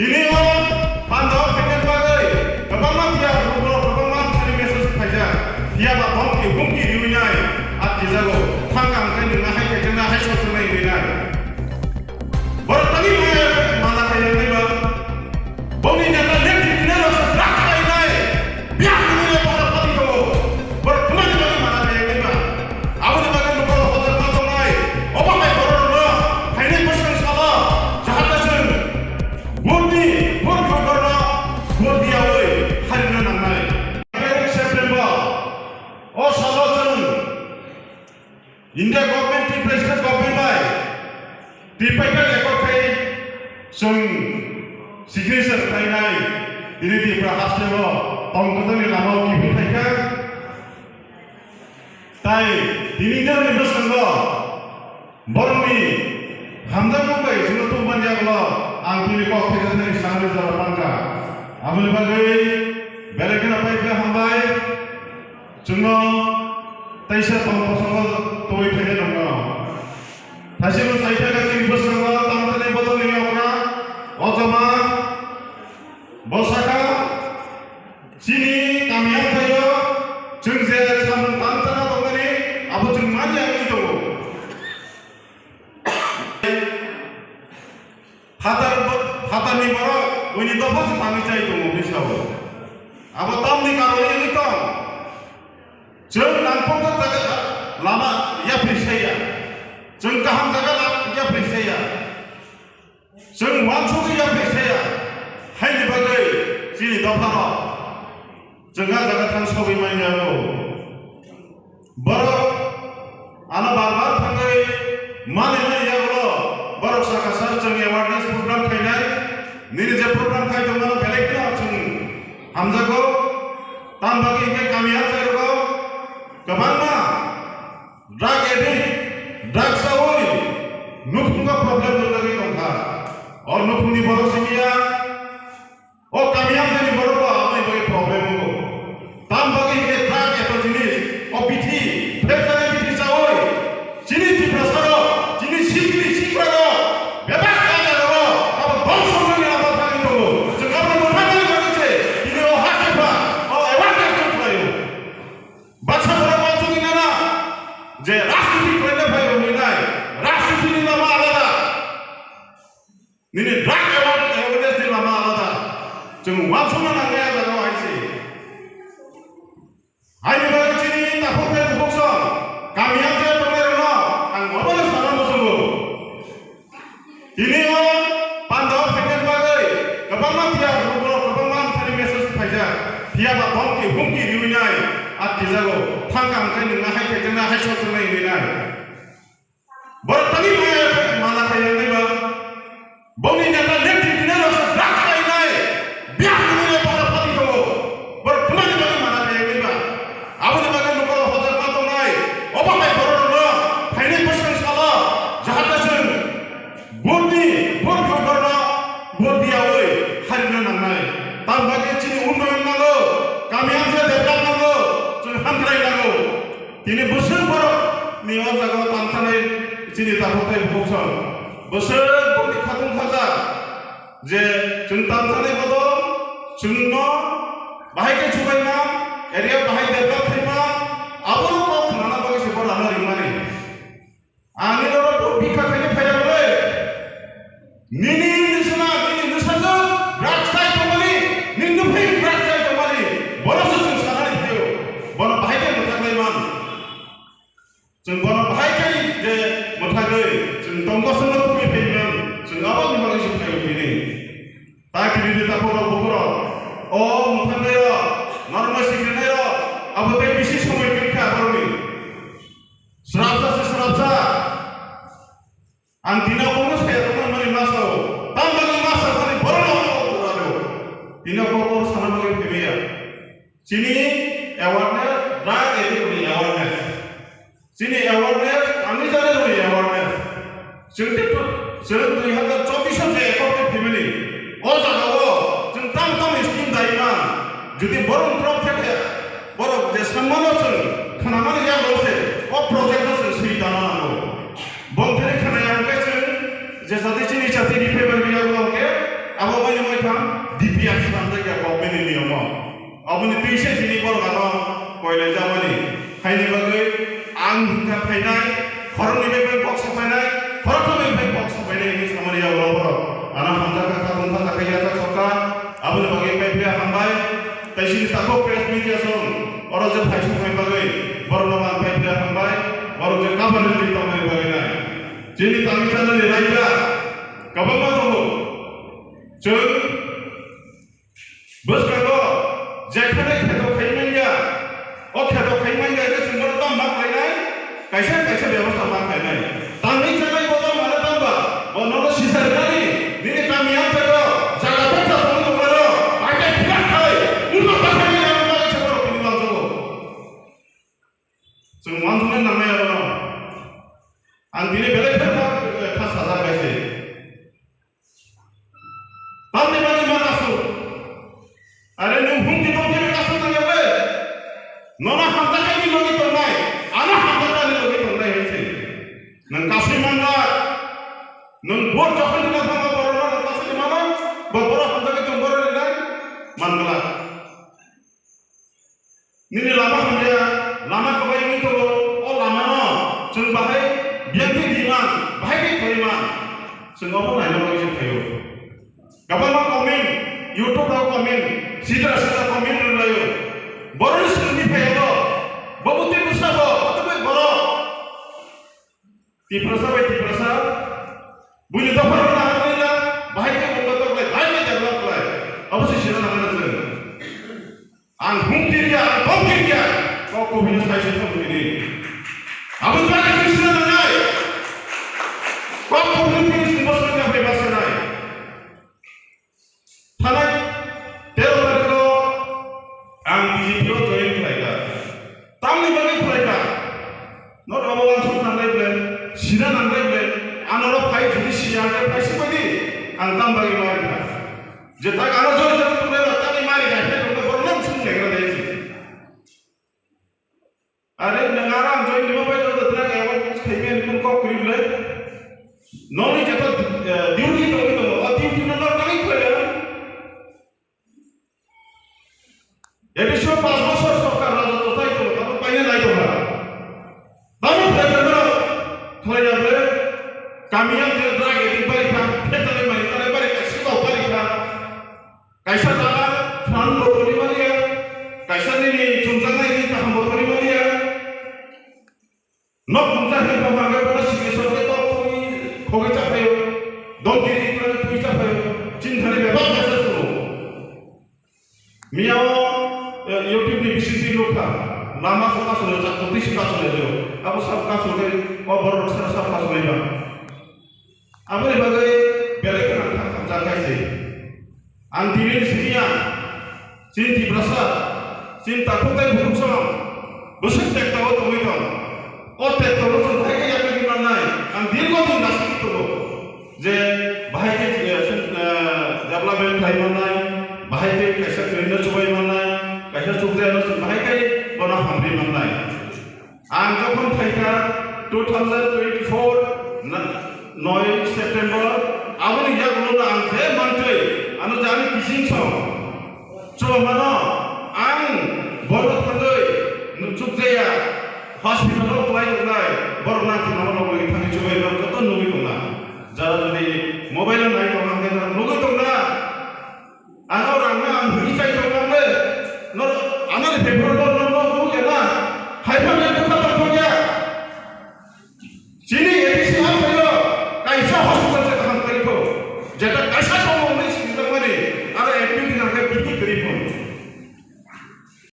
Ini pandau pengen bagai, kebang dia rubro kebang kali meses saja. Dia bapong bungki diunai, at dizago, tangkang kan dengan hai kena hai soal tunai diunai. Bertani mana kaya ni ba? Boni nyata lihat di mana rasa berat kaya ni. Biar dunia pada pati tu. Bertani mana kaya ni ba? Aku ni bagai rubro hotel masuk nai. Opa mai koror ba? Hai ni pasang salah. Jahat asan. Budi, budi koror. Budi awal. Hari ni nang nai. September. Oh salah jalan. India government, president government by. Dipakai ekor kai sung signature kai nai ini di prahas lewo tongkatan ni lama kipu kai kan tai ini dah ni bersangga bormi hamda mukai juno tu banyak lo angkiri kau kerja ni sangat jauh pangka ambil bagai belakan apa yang hambai juno taisa tongkosangga tuai kerja dongga hasil saya kaki bersama tamu botol ini orang, ojama, bosaka, sini kami yang saya, jengse sama tantangan tamu ini, apa jengmani yang itu, hatar ni baru, ini tu apa sih kami cai itu mungkin siapa, apa tamu ni kalau ini itu, jeng nampung tu tak lama, ya bersaya. Jeng kaham jaga ya bersaya, jeng wansu ya bersaya, hai ni bagai sini dapara, jengah jaga kan sobi mainnya lo, baru anak barbar tanggai mana ya lo, baru sakasar jeng awareness program kainai, ni je program kai tu mana balik lah jeng hamza ko, tambah ini kami apa lo, kemana, drug addict. Drug sawoi, nupunga problem tu lagi tongkha, और नुपुनी बड़ो सिकिया, और कामयाब जनी बड़ो को आपने बड़े problem हो, ताम बगे के ड्रग या तो जिनिस, और बिठी, फिर चले बिठी सवoi, जिनिस की प्रसारो, जिनिस सीखरो, बेबाक काजा करो, अब बहुत समय में आप बात करें तो, जो कब हम बात करें से, इन्हें वो हाथ के पास, और एवं क्या कर रहे हो, बच्चा बड़ा बात तो नहीं ना, जे राष्ट्रीय कोयले भाई हो नहीं ना, राष्ट्रीय नहीं लगा आला Nini drug awareness di lama alada, cuma waktu mana gaya jaga wajib. Hari baru cini tak boleh dibuksan, kami yang dia pemerintah, anggur boleh salam bersungguh. Ini orang pandau pengen bagai, kebanggaan dia rubro kebanggaan tadi meses saja, dia bapong bungki diunai, at dizago, tangkang kan dengan hai kena hai soal tunai diunai. Bertani mana kaya ni ba? Boni nyata lihat di mana rasa berat kaya ni. Biar dunia pada pati tu. Berkenaan bagi mana kaya ni ba? Aku ni bagai numpang hotel masuk nai. Apa mai koror ba? Hai ni pasang salah. Jahat asan. Budi koror. Budi awal. Hari ni nang nai. Tam bagi cini undoyan nago. Kami yang saya dekat nago. Cuma hamrai nago. Ini besar baru. Ni orang jaga tantanai cini tak hotel bukan. Besar budi khatung khaza, je juntam sana bodo, junno, bahai ke cukai na, area bahai develop thema, abang kau kenana bagi sepor anak rimani. Ani loro tu bika kene phaya boleh. Nini nisana, raksai kembali, nindu phai raksai kembali. Bola susun sangat itu, bola bahai ke mutlak iman. Jun bola bahai ke je mutlak, jun tongkos sana tu Apa ni bagi supaya begini? Tak kiri kita pura pura. Oh, mungkin dia normal sikit dia. Apa tak bisnis semua kita baru ni. Serapsa. Antina bonus saya teman mari masuk. Tambah lagi masuk mari baru nak turun. Tina kau sana bagi pemia. Sini awareness, drug addict awareness. Sini awareness, kami jalan dulu awareness. Sering 2024 je ekor ke family. Oh jaga jentang scheme daiman. Jadi baru drop ke baru deskan mana sel. Khana mana ya bolse. Oh project tu seri dana alo. Bom tere khana yang ke sel. Jasa di sini chati di paper biar bolke. Abo bani mai tham DPR sampai ke government ini omong abuni tuise dini bor gano koile jamani haini bagai ang hingga fainai khorong ni be box fainai khorong ni be box fainai ini samari ya bor ana hamza ka ka bungka ka ya ta soka abuni bagai pepia hambai taisi tako press media son oro je phaisu phai bagai bor naman pepia hambai oro je kabar ni tamai bagai nai jini tamisan ni raja kabama to jeng bus kago jekhane kheto khaimanya o kheto khaimanya je sumber tam mak lainai kaisa kaisa ব্যবস্থা mak lainai tangi janai bodo mane tamba bono sisar kali dini kamiam tego jaga beta bono baro age philak khai uno takhani am mage choro kini manjogo jeng manjune name aro ang dini bele khata khas hazar gaise tamni bani manasu are nu hum ki bani kasu tangabe nona hamta kani logi to nai ana hamta kani logi to nai hoise nan kasu manga nun bor jokhon na thama borona nan kasu manga boro hamta ke tomboro nai mangala nini lama hamya lama kabai ni to o lama no jeng bahai biangti diman bahai ke koiman jeng opo nai logi se thayo kapan komen YouTube ro komen sida komen layo boron sini phayo babuti pusabo atbe boro ti prasa buni to par na harila bahai ke bondo to lai bahai ke develop lai obossi sida na mane ang hungkiria tongkiria ko bini sai se to bini abun ba ke sida na nai ko bini sida na nai basa nai थानाय देवबारखौ आं बिजेपियाव जयेन खालायगा तामनि बागै खालायगा नट अबावान सम नांलायब्ले सिना नांलायब्ले honour phi जुदि सियागे फाइसे बायदि आं ताम बागै मारिखा जेता आनो जय जय तुले तानि मारि गायथे दंनो बरनम सुन लेग्रा देसि अरे नंगारा आं जय निबो बायदि दद्रा गायवा खैमेन कुन को क्रिबले ननि जेता डिउटी दंनो अ डिउटी न नांगै खालाया एडिशनल 5 বছর সরকার রাজত্ব চাইতো তখন পাইনে নাই তোমরা বাবু ফেডারেল খাই যাবে কামিয়া যে ড্রাগ এদিক বাড়ি খা ফেটালে মারি তালে বাড়ি কাছে তো বাড়ি খা কাইসা দাদা ফান বকরি মারিয়া কাইসা নি চুনজানাই নি তাহাম বকরি মারিয়া ন পুজা হে বাবাগে বড় সিগেছরে তো খোগে চাপে দগিরি করে তুই চাপে চিন্তারে বেবা কাছে তো Miao YouTube ni bisisi lokha lama saka sole jak toti sika sole jo abu sabka sole o bor sara sabka sole ba abure bagai bele kana kham jakai se antirin sinia cinti prasad cinta kutai bhuksam busuk tekta o tomi kam o tekta o sun bhai ke yape ki nai an dirgo din nasik to je bhai ke development khai manai bhai ke kaisa trainer chubai manai kaisa chukre no bahai kai bona hamri manai ang jokhon thaika 2024 9 September aboni ya gulo na ang je mantei anu jani kising so chomano ang boro thangai nu chukre ya hospital ro plai nai borna kinamo no gi thani chubai no joto nugi tongna jara jodi mobile nai tongna ke nugi tongna ano ranga ang hui chai tongna le no anar paper no no no ke na haipa me ko ta to ya chini edisi am phayo kaisa hospital se kham kari ko jeta kaisa to mo ni sin ta mane